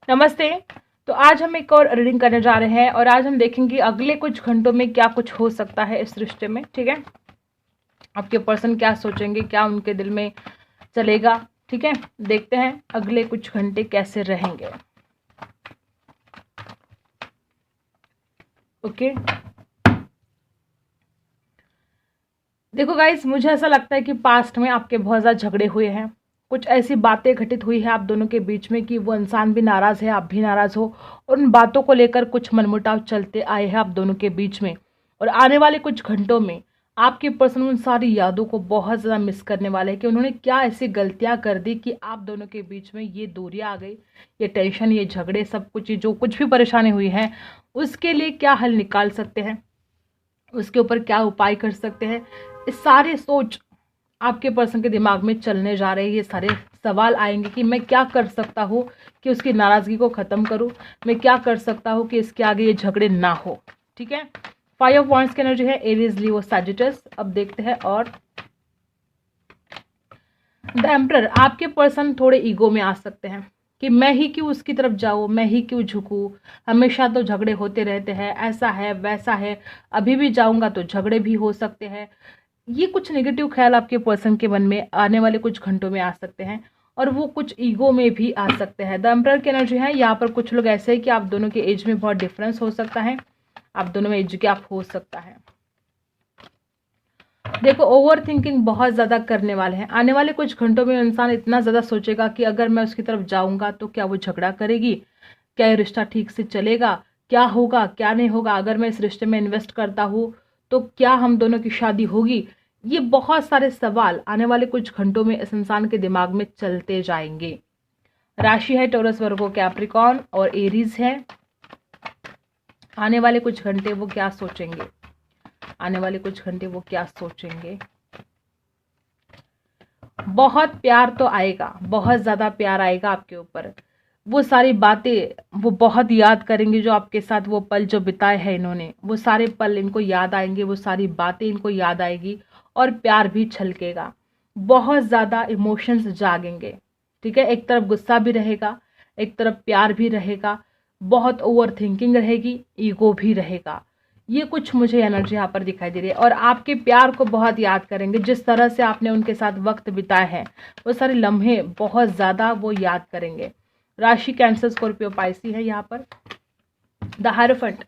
नमस्ते। तो आज हम एक और रीडिंग करने जा रहे हैं और आज हम देखेंगे अगले कुछ घंटों में क्या कुछ हो सकता है इस रिश्ते में। ठीक है, आपके पर्सन क्या सोचेंगे, क्या उनके दिल में चलेगा। ठीक है, देखते हैं अगले कुछ घंटे कैसे रहेंगे। ओके, देखो गाइस, मुझे ऐसा लगता है कि पास्ट में आपके बहुत ज़्यादा झगड़े हुए हैं, कुछ ऐसी बातें घटित हुई है आप दोनों के बीच में कि वो इंसान भी नाराज़ है, आप भी नाराज़ हो, और उन बातों को लेकर कुछ मनमुटाव चलते आए हैं आप दोनों के बीच में। और आने वाले कुछ घंटों में आपके पर्सन उन सारी यादों को बहुत ज़्यादा मिस करने वाले हैं कि उन्होंने क्या ऐसी गलतियां कर दी कि आप दोनों के बीच में ये दूरियां आ गई, ये टेंशन, ये झगड़े, सब कुछ, ये जो कुछ भी परेशानी हुई है उसके लिए क्या हल निकाल सकते हैं, उसके ऊपर क्या उपाय कर सकते हैं। इस सारे सोच आपके पर्सन के दिमाग में चलने जा रहे हैं। ये सारे सवाल आएंगे कि मैं क्या कर सकता हूँ कि उसकी नाराज़गी को ख़त्म करूँ, मैं क्या कर सकता हूँ कि इसके आगे ये झगड़े ना हो। ठीक है, 5 ऑफ वॉन्ड्स की एनर्जी है, एरीज, लियो, सैजिटस। अब देखते हैं। और द एम्परर, आपके पर्सन थोड़े ईगो में आ सकते हैं कि मैं ही क्यों उसकी तरफ जाऊँ, मैं ही क्यों झुकूँ, हमेशा तो झगड़े होते रहते हैं, ऐसा है वैसा है, अभी भी जाऊँगा तो झगड़े भी हो सकते हैं। ये कुछ नेगेटिव ख्याल आपके पर्सन के मन में आने वाले कुछ घंटों में आ सकते हैं और वो कुछ ईगो में भी आ सकते हैं। द एम्परर की एनर्जी है, यहाँ पर कुछ लोग ऐसे हैं कि आप दोनों के एज में बहुत डिफरेंस हो सकता है, आप दोनों में एज गैप हो सकता है। देखो, ओवर थिंकिंग बहुत ज़्यादा करने वाले हैं। आने वाले कुछ घंटों में इंसान इतना ज़्यादा सोचेगा कि अगर मैं उसकी तरफ जाऊंगा तो क्या वो झगड़ा करेगी, क्या ये रिश्ता ठीक से चलेगा, क्या होगा क्या नहीं होगा, अगर मैं इस रिश्ते में इन्वेस्ट करता हूँ तो क्या हम दोनों की शादी होगी। ये बहुत सारे सवाल आने वाले कुछ घंटों में इस इंसान के दिमाग में चलते जाएंगे। राशि है टॉरस, वर्गो, कैप्रिकॉर्न और एरीज है। आने वाले कुछ घंटे वो क्या सोचेंगे, आने वाले कुछ घंटे वो क्या सोचेंगे। बहुत प्यार तो आएगा, बहुत ज़्यादा प्यार आएगा आपके ऊपर। वो सारी बातें वो बहुत याद करेंगे, जो आपके साथ वो पल जो बिताए हैं इन्होंने, वो सारे पल इनको याद आएंगे, वो सारी बातें इनको याद आएगी और प्यार भी छलकेगा। बहुत ज़्यादा इमोशंस जागेंगे। ठीक है, एक तरफ गुस्सा भी रहेगा, एक तरफ प्यार भी रहेगा, बहुत ओवर थिंकिंग रहेगी, ईगो भी रहेगा। ये कुछ मुझे एनर्जी यहाँ पर दिखाई दे रही है। और आपके प्यार को बहुत याद करेंगे, जिस तरह से आपने उनके साथ वक्त बिताया है वो सारे लम्हे बहुत ज़्यादा वो याद करेंगे। राशि कैंसर, स्कॉर्पियो, पाइसी है यहाँ पर। द हायरोफेंट,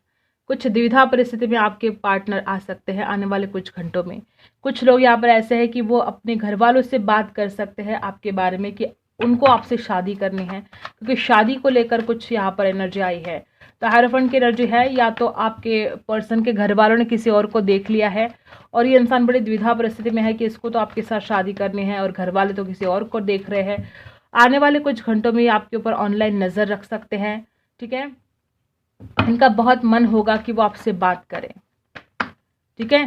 कुछ द्विधा परिस्थिति में आपके पार्टनर आ सकते हैं आने वाले कुछ घंटों में। कुछ लोग यहाँ पर ऐसे हैं कि वो अपने घर वालों से बात कर सकते हैं आपके बारे में कि उनको आपसे शादी करनी है, क्योंकि शादी को लेकर कुछ यहाँ पर एनर्जी आई है। तो हायरोफेंट की एनर्जी है, या तो आपके पर्सन के घर वालों ने किसी और को देख लिया है और ये इंसान बड़ी द्विधा परिस्थिति में है कि इसको तो आपके साथ शादी करनी है और घर वाले तो किसी और को देख रहे हैं। आने वाले कुछ घंटों में ये आपके ऊपर ऑनलाइन नज़र रख सकते हैं। ठीक है, इनका बहुत मन होगा कि वो आपसे बात करें। ठीक है,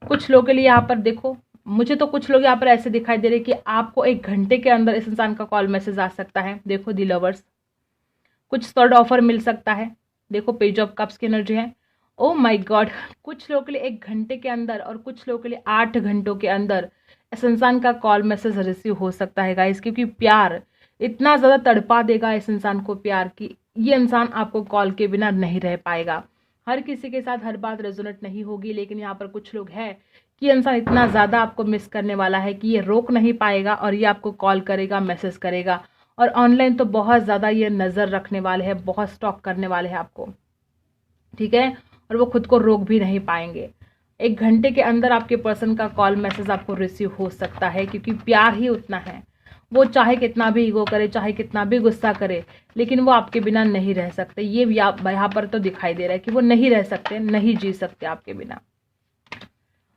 कुछ लोगों के लिए यहाँ पर देखो, मुझे तो कुछ लोग यहाँ पर ऐसे दिखाई दे रहे कि आपको 1 घंटे के अंदर इस इंसान का कॉल मैसेज आ सकता है। देखो, दी लवर्स, कुछ थर्ड ऑफर मिल सकता है। देखो, पेज ऑफ कप्स की एनर्जी है। ओ माय गॉड, कुछ लोगों के लिए 1 घंटे के अंदर और कुछ लोगों के लिए 8 घंटों के अंदर इस इंसान का कॉल मैसेज रिसीव हो सकता है गाइस, क्योंकि प्यार इतना ज़्यादा तड़पा देगा इस इंसान को प्यार की, ये इंसान आपको कॉल के बिना नहीं रह पाएगा। हर किसी के साथ हर बात रेजोनेट नहीं होगी, लेकिन यहाँ पर कुछ लोग हैं कि इंसान इतना ज़्यादा आपको मिस करने वाला है कि ये रोक नहीं पाएगा और ये आपको कॉल करेगा, मैसेज करेगा। और ऑनलाइन तो बहुत ज़्यादा ये नज़र रखने वाले हैं, बहुत स्टॉक करने वाले हैं आपको। ठीक है, और वो खुद को रोक भी नहीं पाएंगे। 1 घंटे के अंदर आपके पर्सन का कॉल मैसेज आपको रिसीव हो सकता है, क्योंकि प्यार ही उतना है। वो चाहे कितना भी ईगो करे, चाहे कितना भी गुस्सा करे, लेकिन वो आपके बिना नहीं रह सकते। ये यहाँ पर तो दिखाई दे रहा है कि वो नहीं रह सकते, नहीं जी सकते आपके बिना,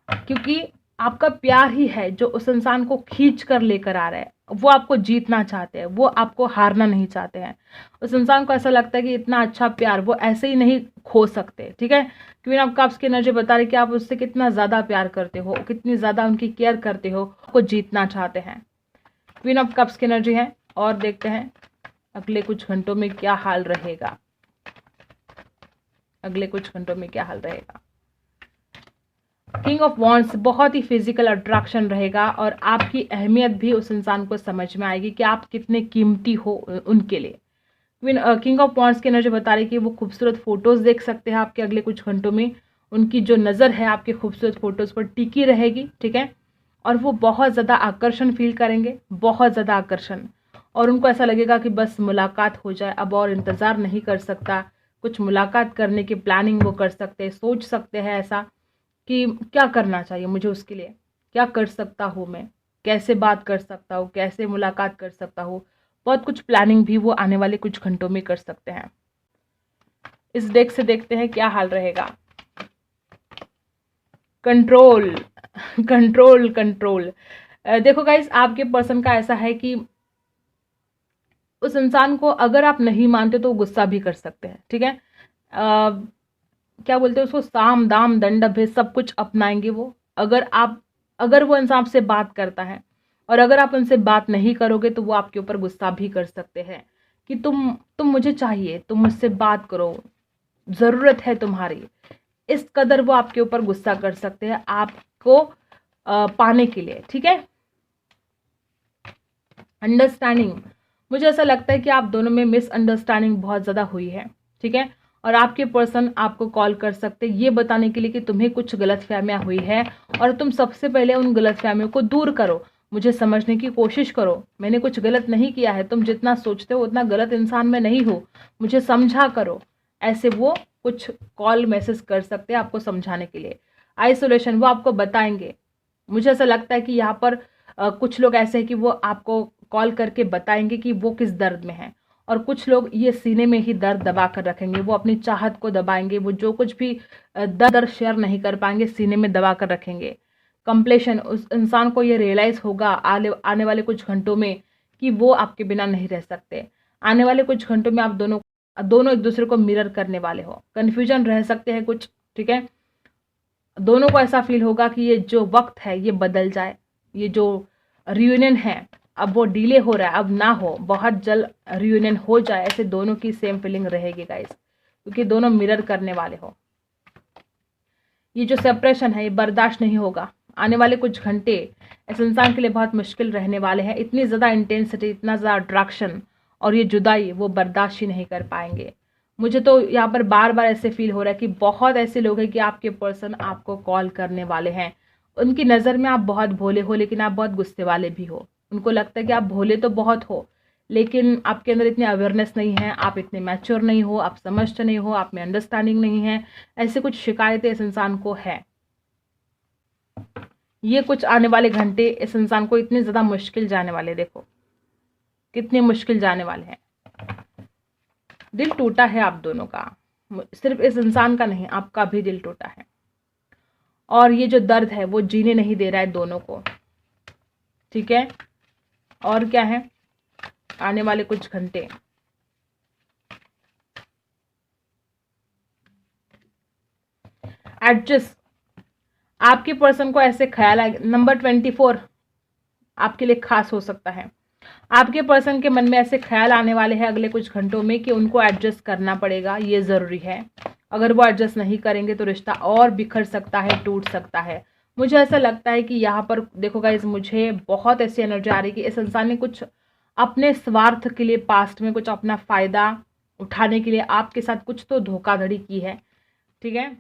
क्योंकि आपका प्यार ही है जो उस इंसान को खींच कर लेकर आ रहा है। वो आपको जीतना चाहते हैं, वो आपको हारना नहीं चाहते हैं। उस इंसान को ऐसा लगता है कि इतना अच्छा प्यार वो ऐसे ही नहीं खो सकते। ठीक है, क्वीन ऑफ कप्स की एनर्जी बता रही कि आप उससे कितना ज़्यादा प्यार करते हो, कितनी ज़्यादा उनकी केयर करते हो, आपको जीतना चाहते हैं। क्वीन ऑफ कप्स की एनर्जी है। और देखते हैं अगले कुछ घंटों में क्या हाल रहेगा, अगले कुछ घंटों में क्या हाल रहेगा। किंग ऑफ वॉन्ड्स, बहुत ही फिजिकल अट्रैक्शन रहेगा और आपकी अहमियत भी उस इंसान को समझ में आएगी कि आप कितने कीमती हो उनके लिए। किंग ऑफ वॉन्ड्स की एनर्जी बता रही है कि वो खूबसूरत फोटोज़ देख सकते हैं आपके अगले कुछ घंटों में। उनकी जो नज़र है आपके खूबसूरत फोटोज़ पर टिकी रहेगी, ठीक है। और वो बहुत ज़्यादा आकर्षण फील करेंगे, बहुत ज़्यादा आकर्षण। और उनको ऐसा लगेगा कि बस मुलाकात हो जाए, अब और इंतज़ार नहीं कर सकता। कुछ मुलाकात करने की प्लानिंग वो कर सकते हैं, सोच सकते हैं ऐसा कि क्या करना चाहिए मुझे उसके लिए, क्या कर सकता हूँ मैं, कैसे बात कर सकता हूँ, कैसे मुलाकात कर सकता हूँ। बहुत कुछ प्लानिंग भी वो आने वाले कुछ घंटों में कर सकते हैं। इस डेक से देखते हैं क्या हाल रहेगा। Control control control. देखो गाइस, आपके पर्सन का ऐसा है कि उस इंसान को अगर आप नहीं मानते तो गुस्सा भी कर सकते हैं, ठीक है। क्या बोलते हैं उसको, साम दाम दंड भेद सब कुछ अपनाएंगे वो। अगर वो इंसान आपसे बात करता है और अगर आप उनसे बात नहीं करोगे तो वो आपके ऊपर गुस्सा भी कर सकते हैं कि तुम मुझे चाहिए, तुम मुझसे बात करो, ज़रूरत है तुम्हारी। इस कदर वो आपके ऊपर गुस्सा कर सकते हैं आपको पाने के लिए, ठीक है। अंडरस्टैंडिंग, मुझे ऐसा लगता है कि आप दोनों में मिसअंडरस्टैंडिंग बहुत ज़्यादा हुई है, ठीक है। और आपके पर्सन आपको कॉल कर सकते हैं ये बताने के लिए कि तुम्हें कुछ गलतफहमियां हुई है और तुम सबसे पहले उन गलतफहमियों को दूर करो, मुझे समझने की कोशिश करो, मैंने कुछ गलत नहीं किया है, तुम जितना सोचते हो उतना गलत इंसान मैं नहीं हूँ, मुझे समझा करो। ऐसे वो कुछ कॉल मैसेज कर सकते हैं आपको समझाने के लिए। आइसोलेशन, वो आपको बताएंगे। मुझे ऐसा लगता है कि यहाँ पर कुछ लोग ऐसे हैं कि वो आपको कॉल करके बताएंगे कि वो किस दर्द में है। और कुछ लोग ये सीने में ही दर्द दबा कर रखेंगे, वो अपनी चाहत को दबाएंगे, वो जो कुछ भी दर्द शेयर नहीं कर पाएंगे सीने में दबा कर रखेंगे। कंप्लेशन, उस इंसान को ये रियलाइज होगा आने वाले कुछ घंटों में कि वो आपके बिना नहीं रह सकते। आने वाले कुछ घंटों में आप दोनों दोनों एक दूसरे को मिरर करने वाले हो। कन्फ्यूजन रह सकते हैं कुछ, ठीक है। दोनों को ऐसा फील होगा कि ये जो वक्त है ये बदल जाए, ये जो रियूनियन है अब वो डिले हो रहा है, अब ना हो, बहुत जल्द रियूनियन हो जाए, ऐसे दोनों की सेम फीलिंग रहेगी गाइस, क्योंकि दोनों मिरर करने वाले हो। ये जो सेपरेशन है ये बर्दाश्त नहीं होगा। आने वाले कुछ घंटे इस इंसान के लिए बहुत मुश्किल रहने वाले हैं। इतनी ज़्यादा इंटेंसिटी, इतना ज़्यादा अट्रैक्शन और ये जुदाई वो बर्दाश्त ही नहीं कर पाएंगे। मुझे तो यहाँ पर बार बार ऐसे फील हो रहा है कि बहुत ऐसे लोग हैं कि आपके पर्सन आपको कॉल करने वाले हैं। उनकी नज़र में आप बहुत भोले हो लेकिन आप बहुत गुस्से वाले भी हो। उनको लगता है कि आप भोले तो बहुत हो लेकिन आपके अंदर इतनी अवेयरनेस नहीं है, आप इतने मैच्योर नहीं हो, आप समझते नहीं हो, आप में अंडरस्टैंडिंग नहीं है। ऐसे कुछ शिकायतें इस इंसान को है। ये कुछ आने वाले घंटे इस इंसान को इतने ज़्यादा मुश्किल जाने वाले, देखो कितने मुश्किल जाने वाले हैं। दिल टूटा है आप दोनों का, सिर्फ इस इंसान का नहीं, आपका भी दिल टूटा है। और ये जो दर्द है वो जीने नहीं दे रहा है दोनों को, ठीक है। और क्या है आने वाले कुछ घंटे, एडजस्ट। आपके पर्सन को ऐसे ख्याल आए, नंबर 24 आपके लिए खास हो सकता है। आपके पर्सन के मन में ऐसे ख्याल आने वाले हैं अगले कुछ घंटों में कि उनको एडजस्ट करना पड़ेगा, ये ज़रूरी है। अगर वो एडजस्ट नहीं करेंगे तो रिश्ता और बिखर सकता है, टूट सकता है। मुझे ऐसा लगता है कि यहाँ पर देखो गाइस, मुझे बहुत ऐसी एनर्जी आ रही है कि इस इंसान ने कुछ अपने स्वार्थ के लिए पास्ट में कुछ अपना फ़ायदा उठाने के लिए आपके साथ कुछ तो धोखाधड़ी की है, ठीक है।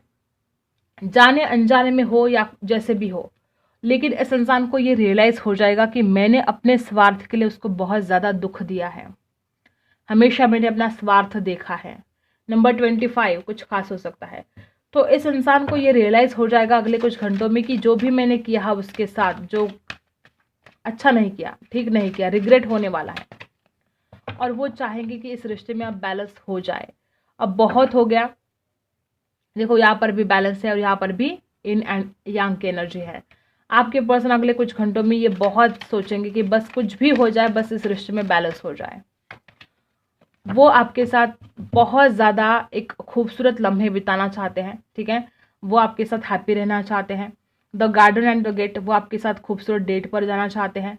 जाने अनजाने में हो या जैसे भी हो, लेकिन इस इंसान को ये रियलाइज़ हो जाएगा कि मैंने अपने स्वार्थ के लिए उसको बहुत ज़्यादा दुख दिया है, हमेशा मैंने अपना स्वार्थ देखा है। नंबर 25 कुछ खास हो सकता है। तो इस इंसान को ये रियलाइज़ हो जाएगा अगले कुछ घंटों में कि जो भी मैंने किया उसके साथ, जो अच्छा नहीं किया, ठीक नहीं किया, रिग्रेट होने वाला है। और वो चाहेंगे कि इस रिश्ते में अब बैलेंस हो जाए। अब बहुत हो गया, देखो यहाँ पर भी बैलेंस है और यहाँ पर भी इन एंड यांग की एनर्जी है। आपके पर्सन अगले कुछ घंटों में ये बहुत सोचेंगे कि बस कुछ भी हो जाए, बस इस रिश्ते में बैलेंस हो जाए। वो आपके साथ बहुत ज़्यादा एक खूबसूरत लम्हे बिताना चाहते हैं, ठीक है। वो आपके साथ हैप्पी रहना चाहते हैं। The garden and the gate, वो आपके साथ खूबसूरत डेट पर जाना चाहते हैं।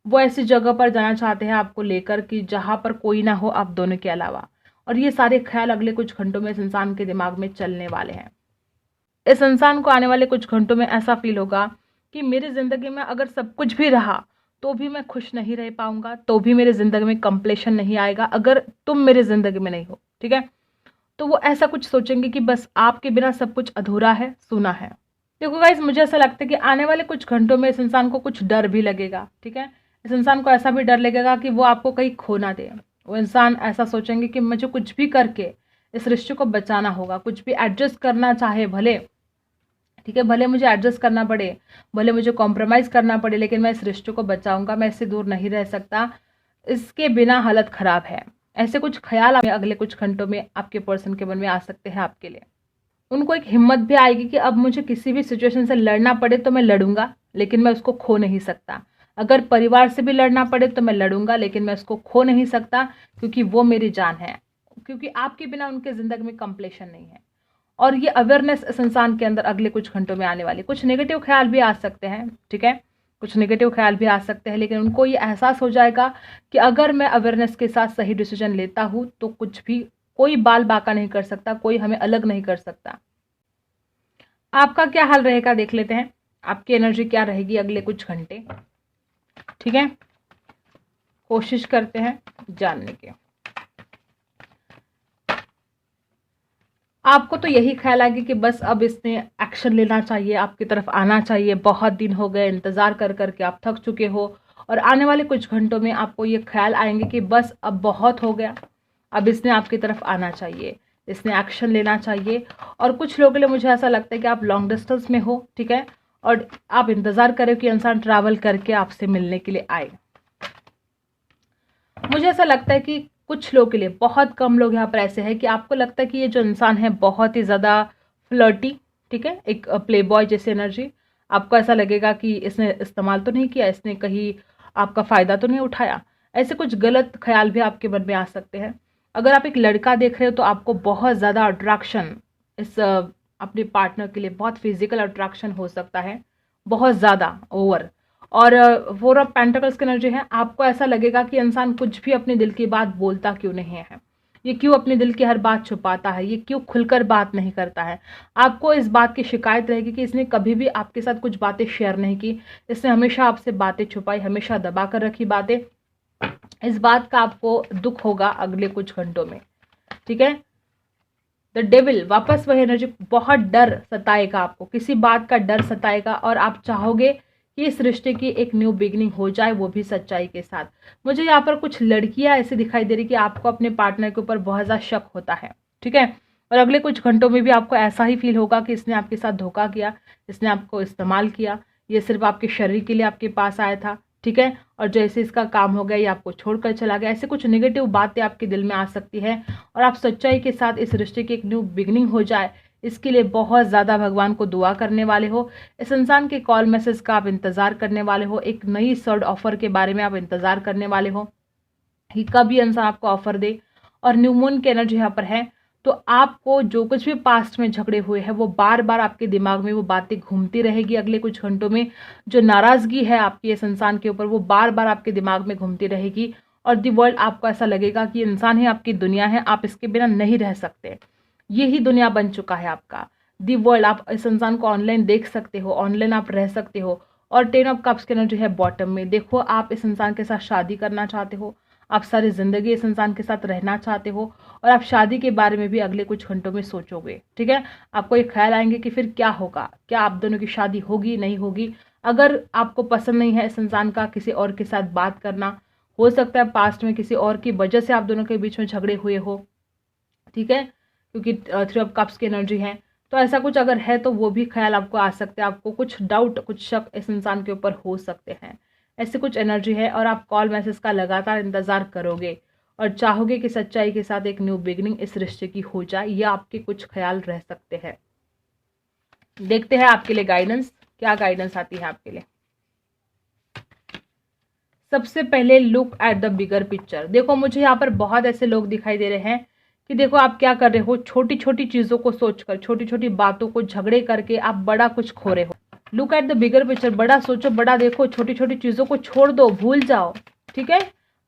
वो ऐसी जगह पर जाना चाहते हैं आपको लेकर कि जहाँ पर कोई ना हो आप दोनों के अलावा। और ये सारे ख्याल अगले कुछ घंटों में इस इंसान के दिमाग में चलने वाले हैं। इस इंसान को आने वाले कुछ घंटों में ऐसा फील होगा कि मेरी ज़िंदगी में अगर सब कुछ भी रहा तो भी मैं खुश नहीं रह पाऊंगा, तो भी मेरे ज़िंदगी में कंप्लीशन नहीं आएगा अगर तुम मेरे ज़िंदगी में नहीं हो, ठीक है। तो वो ऐसा कुछ सोचेंगे कि बस आपके बिना सब कुछ अधूरा है, सूना है। देखो गाइस, मुझे ऐसा लगता है कि आने वाले कुछ घंटों में इस इंसान को कुछ डर भी लगेगा, ठीक है। इस इंसान को ऐसा भी डर लगेगा कि वो आपको कहीं खो ना दे। वो इंसान ऐसा सोचेंगे कि मुझे कुछ भी करके इस रिश्ते को बचाना होगा, कुछ भी एडजस्ट करना चाहे भले, ठीक है, भले मुझे एडजस्ट करना पड़े, भले मुझे कॉम्प्रोमाइज़ करना पड़े, लेकिन मैं इस रिश्ते को बचाऊंगा, मैं इससे दूर नहीं रह सकता, इसके बिना हालत ख़राब है। ऐसे कुछ ख्याल अगले कुछ घंटों में आपके पर्सन के मन में आ सकते हैं आपके लिए। उनको एक हिम्मत भी आएगी कि अब मुझे किसी भी सिचुएशन से लड़ना पड़े तो मैं लड़ूंगा, लेकिन मैं उसको खो नहीं सकता। अगर परिवार से भी लड़ना पड़े तो मैं लड़ूंगा, लेकिन मैं उसको खो नहीं सकता, क्योंकि वो मेरी जान है, क्योंकि आपके बिना उनके ज़िंदगी में कंप्लीशन नहीं है। और ये अवेयरनेस इस इंसान के अंदर अगले कुछ घंटों में आने वाली। कुछ नेगेटिव ख्याल भी आ सकते हैं, ठीक है, कुछ नेगेटिव ख्याल भी आ सकते हैं, लेकिन उनको ये एहसास हो जाएगा कि अगर मैं अवेयरनेस के साथ सही डिसीजन लेता हूँ तो कुछ भी, कोई बाल बाका नहीं कर सकता, कोई हमें अलग नहीं कर सकता। आपका क्या हाल रहेगा देख लेते हैं, आपकी एनर्जी क्या रहेगी अगले कुछ घंटे, ठीक है। कोशिश करते हैं जानने की। आपको तो यही ख्याल आएगा कि बस अब इसने एक्शन लेना चाहिए, आपकी तरफ आना चाहिए। बहुत दिन हो गए इंतज़ार कर करके, आप थक चुके हो, और आने वाले कुछ घंटों में आपको ये ख्याल आएंगे कि बस अब बहुत हो गया, अब इसने आपकी तरफ आना चाहिए, इसने एक्शन लेना चाहिए। और कुछ लोगों के लिए मुझे ऐसा लगता है कि आप लॉन्ग डिस्टेंस में हो, ठीक है, और आप इंतज़ार करें कि इंसान ट्रैवल करके आपसे मिलने के लिए आए। मुझे ऐसा लगता है कि कुछ लोगों के लिए, बहुत कम लोग यहाँ पर ऐसे हैं कि आपको लगता है कि ये जो इंसान है बहुत ही ज़्यादा फ्लर्टी, ठीक है, एक प्ले बॉय जैसी एनर्जी। आपको ऐसा लगेगा कि इसने इस्तेमाल तो नहीं किया, इसने कहीं आपका फ़ायदा तो नहीं उठाया। ऐसे कुछ गलत ख्याल भी आपके मन में आ सकते हैं। अगर आप एक लड़का देख रहे हो तो आपको बहुत ज़्यादा अट्रैक्शन इस अपने पार्टनर के लिए, बहुत फिजिकल अट्रैक्शन हो सकता है, बहुत ज़्यादा ओवर। और 4 ऑफ पेंटिकल्स की एनर्जी है, आपको ऐसा लगेगा कि इंसान कुछ भी अपने दिल की बात बोलता क्यों नहीं है, ये क्यों अपने दिल की हर बात छुपाता है, ये क्यों खुलकर बात नहीं करता है। आपको इस बात की शिकायत रहेगी कि इसने कभी भी आपके साथ कुछ बातें शेयर नहीं की, इसने हमेशा आपसे बातें छुपाई, हमेशा दबा कर रखी बातें। इस बात का आपको दुख होगा अगले कुछ घंटों में, ठीक है। द डेविल, वापस वही एनर्जी, बहुत डर सताएगा आपको, किसी बात का डर सताएगा, और आप चाहोगे कि इस रिश्ते की एक न्यू बिगनिंग हो जाए, वो भी सच्चाई के साथ। मुझे यहाँ पर कुछ लड़कियां ऐसी दिखाई दे रही कि आपको अपने पार्टनर के ऊपर बहुत ज़्यादा शक होता है, ठीक है, और अगले कुछ घंटों में भी आपको ऐसा ही फील होगा कि इसने आपके साथ धोखा किया, इसने आपको इस्तेमाल किया, ये सिर्फ आपके शरीर के लिए आपके पास आया था, ठीक है, और जैसे इसका काम हो गया ये आपको छोड़कर चला गया। ऐसे कुछ नेगेटिव बातें आपके दिल में आ सकती है, और आप सच्चाई के साथ इस रिश्ते की एक न्यू बिगनिंग हो जाए, इसके लिए बहुत ज़्यादा भगवान को दुआ करने वाले हो। इस इंसान के कॉल मैसेज का आप इंतज़ार करने वाले हो, एक नई सर्ड ऑफर के बारे में आप इंतज़ार करने वाले हो कि कब ये इंसान आपको ऑफर दे। और न्यू मून की एनर्जी यहाँ पर है, तो आपको जो कुछ भी पास्ट में झगड़े हुए हैं वो बार बार आपके दिमाग में वो बातें घूमती रहेगी अगले कुछ घंटों में। जो नाराज़गी है आपकी इस इंसान के ऊपर वो बार बार आपके दिमाग में घूमती रहेगी, और दी वर्ल्ड, आपको ऐसा लगेगा कि इंसान ही आपकी दुनिया है, आप इसके बिना नहीं रह सकते, यही दुनिया बन चुका है आपका दी वर्ल्ड। आप इस इंसान को ऑनलाइन देख सकते हो, ऑनलाइन आप रह सकते हो। और 10 ऑफ कप्स की एनर्जी है बॉटम में, देखो आप इस इंसान के साथ शादी करना चाहते हो, आप सारी ज़िंदगी इस इंसान के साथ रहना चाहते हो, और आप शादी के बारे में भी अगले कुछ घंटों में सोचोगे, ठीक है। आपको ये ख्याल आएंगे कि फिर क्या होगा, क्या आप दोनों की शादी होगी नहीं होगी। अगर आपको पसंद नहीं है इस इंसान का किसी और के साथ बात करना, हो सकता है पास्ट में किसी और की वजह से आप दोनों के बीच में झगड़े हुए हो, ठीक है, क्योंकि 3 ऑफ कप्स की एनर्जी है, तो ऐसा कुछ अगर है तो वो भी ख्याल आपको आ सकते हैं, आपको कुछ डाउट, कुछ शक इस इंसान के ऊपर हो सकते हैं। ऐसी कुछ एनर्जी है, और आप कॉल मैसेज का लगातार इंतज़ार करोगे और चाहोगे कि सच्चाई के साथ एक न्यू बिगनिंग इस रिश्ते की हो जाए। ये आपके कुछ ख्याल रह सकते हैं। देखते हैं आपके लिए गाइडेंस, क्या गाइडेंस आती है आपके लिए। सबसे पहले look at the bigger picture. देखो मुझे यहाँ पर बहुत ऐसे लोग दिखाई दे रहे हैं कि देखो आप क्या कर रहे हो, छोटी छोटी चीज़ों को सोचकर, छोटी छोटी बातों को झगड़े करके आप बड़ा कुछ खो रहे हो। Look at the bigger picture, बड़ा सोचो, बड़ा देखो, छोटी छोटी चीज़ों को छोड़ दो, भूल जाओ, ठीक है।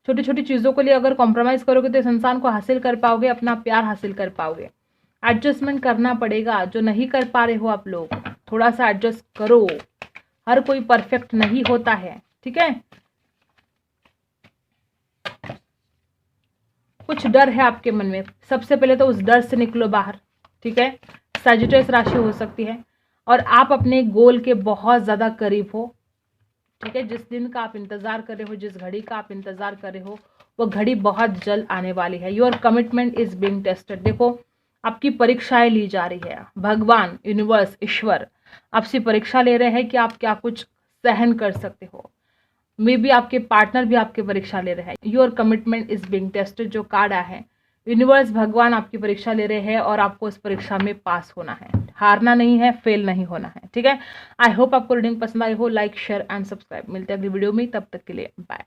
छोटी छोटी चीज़ों के लिए अगर कॉम्प्रोमाइज़ करोगे तो इस इंसान को हासिल कर पाओगे, अपना प्यार हासिल कर पाओगे। एडजस्टमेंट करना पड़ेगा, जो नहीं कर पा रहे हो आप लोग, थोड़ा सा एडजस्ट करो। हर कोई परफेक्ट नहीं होता है, ठीक है। कुछ डर है आपके मन में, सबसे पहले तो उस डर से निकलो बाहर, ठीक है। सजिटेरियस राशि हो सकती है और आप अपने गोल के बहुत ज़्यादा करीब हो, ठीक है। जिस दिन का आप इंतज़ार कर रहे हो, जिस घड़ी का आप इंतज़ार कर रहे हो, वो घड़ी बहुत जल्द आने वाली है। Your commitment is being tested. देखो आपकी परीक्षाएं ली जा रही है, भगवान, यूनिवर्स, ईश्वर आपसे परीक्षा ले रहे हैं कि आप क्या कुछ सहन कर सकते हो। मे बी आपके पार्टनर भी आपकी परीक्षा ले रहे हैं। Your commitment is being tested जो कार्ड आया है, यूनिवर्स, भगवान आपकी परीक्षा ले रहे हैं और आपको इस परीक्षा में पास होना है, हारना नहीं है, फेल नहीं होना है, ठीक है। आई होप आपको रीडिंग पसंद आई हो। Like, share and subscribe. मिलते हैं अगली वीडियो में, तब तक के लिए बाय।